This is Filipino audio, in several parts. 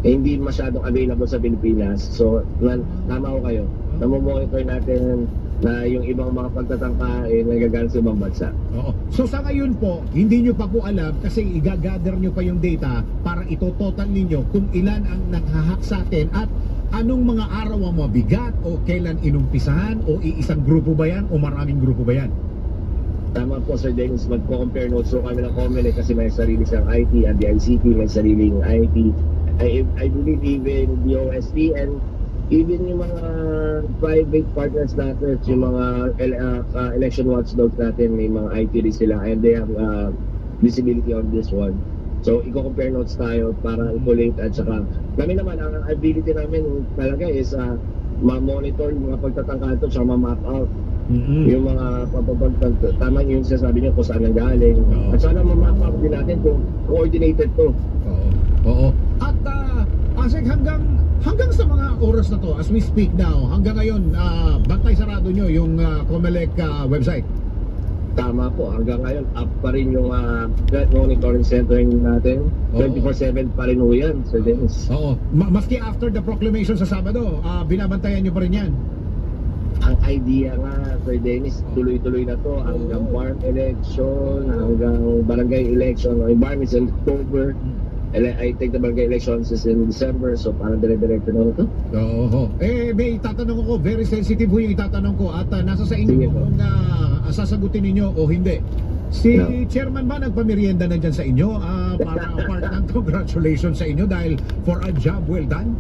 hindi masyadong available sa Pilipinas. So, tama ko kayo. Namomonitor natin na yung ibang mga pagtatangka nagagaling sa ibang bansa. Oo. So sa ngayon po, hindi nyo pa po alam kasi i-gather nyo pa yung data para ito-total ninyo kung ilan ang naghahak sa atin at anong mga araw ang mabigat o kailan inumpisahan o iisang grupo ba yan o maraming grupo ba yan? Tama po, Sir Dennis, magpo-compare notes so kami ng COMELEC kasi may sarili siyang IT at the ICT may sariling IT. I believe even the OSP and even yung mga private partners natin, yung mga election watchdogs natin, may mga IT rin sila and they have visibility on this one. So, i-compare notes tayo para i-collate at saka kami naman, ang ability namin talaga is ma-monitor yung mga pagtatangka ito at ma-map out yung mga tama yung sinasabi niyo kung saan ang galing. At sana ma-map out din natin kung coordinated to. Oo. At Asek, hanggang sa mga oras na to, as we speak now, hanggang ngayon, bantay sarado nyo yung COMELEC website? Tama po, hanggang ngayon up pa rin yung monitoring center natin. 24/7 pa rin ho yan, Sir Dennis. Oo. Maski after the proclamation sa Sabado, binabantayan nyo pa rin yan? Ang idea nga, Sir Dennis, tuloy-tuloy na to hanggang farm election, hanggang barangay election, environment in October. I think the barangay elections is in December, so parang dire-diretso na ito. Oo. May tatanong ako, very sensitive ho yung itatanong ko at nasa sa inyo kung sasagutin ninyo o hindi. Si Chairman ba nagpamerienda na dyan sa inyo para part ng congratulations sa inyo dahil for a job well done?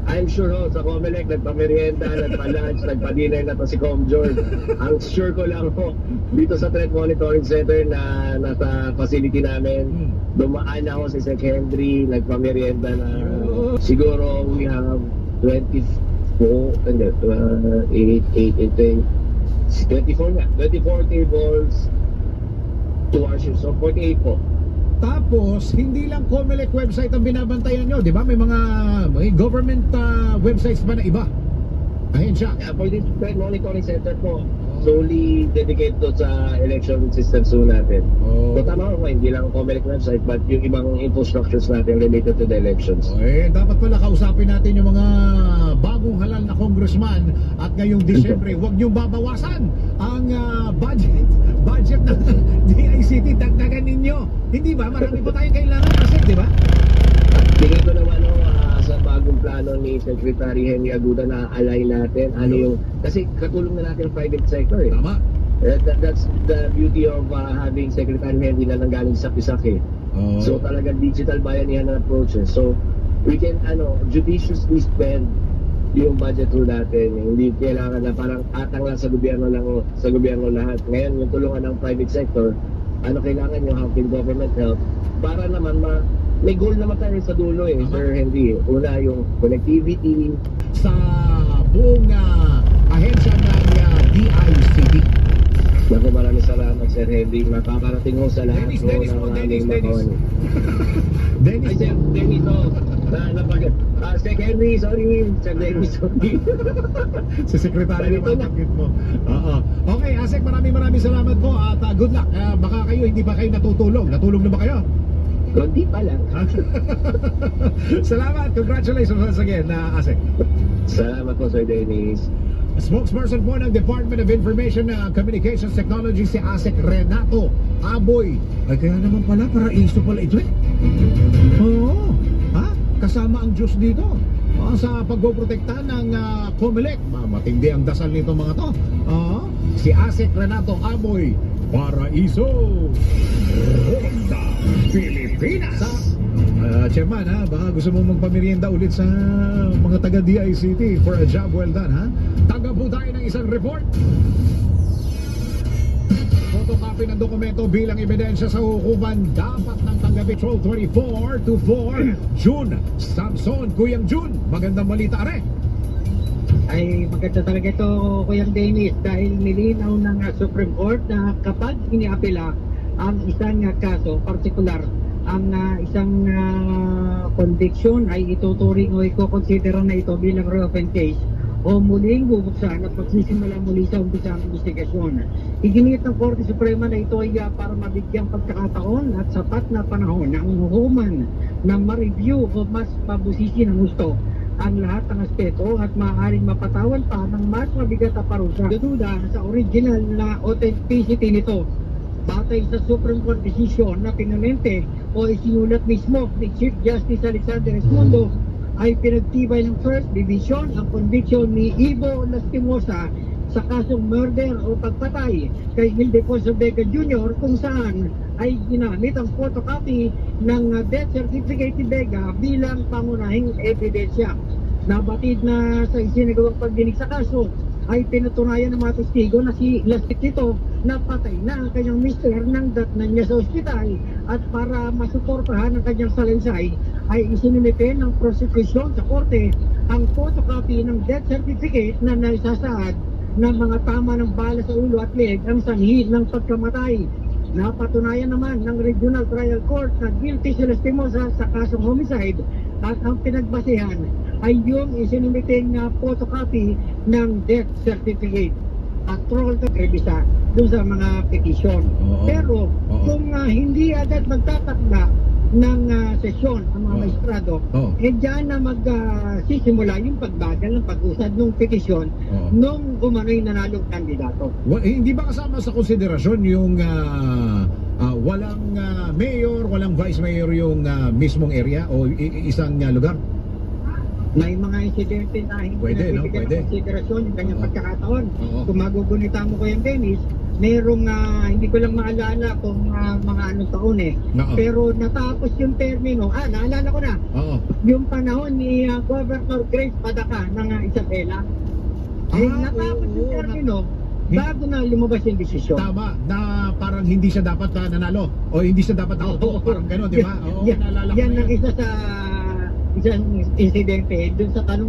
I'm sure sa COMELEC, nagpamerienda, nagpa-lunch, nagpa-dinner na to si Com George. Ang sure ko lang po, dito sa Threat Monitoring Center na nasa facility namin, dumaan ako si Sec Henry, nagpamerienda na. Siguro we have 24 tables, 2 hours, so 48 po. Tapos, hindi lang COMELEC website ang binabantayan nyo, di ba? May government websites ba na iba? Ahensya. For this Threat Monitoring Center po, solely dedicated to sa election systems po natin. So tama ko, hindi lang COMELEC website, but yung ibang infrastructures natin related to the elections. Dapat pala kausapin natin yung mga bagong halal na congressman at ngayong Disyembre, huwag niyong babawasan ang budget ng DICT, dagdagan ninyo. Hindi ba? Marami pa tayong kailangan kasi, di ba? Tingin ko naman sa bagong plano ni Secretary Henry Aguda na align natin kasi katulong na natin ang private sector eh. Tama. That's the beauty of having Secretary Henry na nanggaling sa PISAC eh. So talaga digital bayanihan na approach eh. So we can judiciously spend yung budget po natin. Hindi kailangan na parang atang lang sa gobyerno lahat. Ngayon yung tulungan ng private sector, kailangan yung helping government help para naman may goal naman tayo sa dulo eh, Sir Henry. Una yung connectivity sa buong ahensya ng DICT. Naku, maraming salamat, Sir Henry. Makakarating ho sa lahat Dennis. Sir Henry, sorry. Sir Dennis, sorry. Si Secretary naman bakit mo. Okay, Asek, maraming salamat po at good luck. Baka kayo, hindi pa kayo natutulog. Natulog na ba kayo? Hindi pa lang. Salamat. Congratulations once again, Asek. Salamat po, Sir Dennis. Spokesperson po ng Department of Information and Communications Technology si Asek Renato Aboy. Ay kaya naman pala, paraiso pala ito eh. Oo. Kasama ang Diyos dito. Sa pagpoprotekta ng COMELEC. Matindi ang dasal nito mga to. Si Asek Renato Aboy, paraiso. Honda, Pilipinas. Chairman, baka gusto mong magpamerienda ulit sa mga taga-DICT for a job well done, Taga po tayo ng isang report. Photocopy ng dokumento bilang ebidensya sa hukuman dapat nang tanggapin. Patrol 24 to 4 June. Samson, Kuyang June, magandang balita are. Ay maganda talaga ito, Kuyang Dennis, dahil nilinaw ng Supreme Court na kapag iniapela ang isang kaso, particular ang isang conviction ay ituturing o i-consider na ito bilang reopen case o muling bubuksan at magsisimula muli sa umpisa ang investigasyon. Iginit ng Korte Suprema na ito ay para mabigyang pagkakataon at sapat na panahon ng hukuman na ma-review o mas mabusisi ng gusto ang lahat ng aspeto at maaaring mapatawan pa ng mas mabigat na parusa. Dududa sa original na authenticity nito. Batay sa Supreme Court decision na pinamente o isinulat mismo ni Chief Justice Alexander Esmundo, ay pinagtibay ng First Division ang conviction ni Ivo Lastimosa sa kasong murder o pagpatay kay Ildefonso Vega Jr. kung saan ay ginamit ang photocopy ng death certificate ni Vega bilang pangunahing ebidensya. Nabatid na sa isinagawang pagdinig sa kaso ay pinatunayan ng mga testigo na si Lastito na patay na ang kanyang mister nang datnan niya sa ospital, at para masuportahan ang kanyang salaysay ay isinumite ng prosecution sa korte ang photocopy ng death certificate na naisasaad ng mga tama ng bala sa ulo at leg ang sanhi ng pagkamatay. Napatunayan naman ng Regional Trial Court na guilty si Lastimosa sa kasong homicide, at ang pinagbasehan ay yung isinumiting photocopy ng death certificate at troll to rebisa dun sa mga petisyon. Pero kung hindi agad magtatakda ng sesyon ang mga maestrado, dyan na magsisimula yung pagbagal ng pag-usad ng petisyon nung umano'y nanalong kandidato. Hindi ba kasama sa konsiderasyon yung walang mayor, walang vice mayor yung mismong area o isang lugar? May mga insidente na hindi nabibigyan ng konsiderasyon yung kanyang pagkakataon. Kung magugunita mo ko yung Dennis, merong hindi ko lang maalala kung mga anong taon pero natapos yung termino. Naalala ko na. Yung panahon ni Governor Grace Padaka ng Isabela. Natapos yung termino bago na lumabas yung desisyon. Tama, na parang hindi siya dapat nanalo o hindi siya dapat nakaupo, parang gano'n, di ba? Yan ang isa sa isang insidente dun sa tanong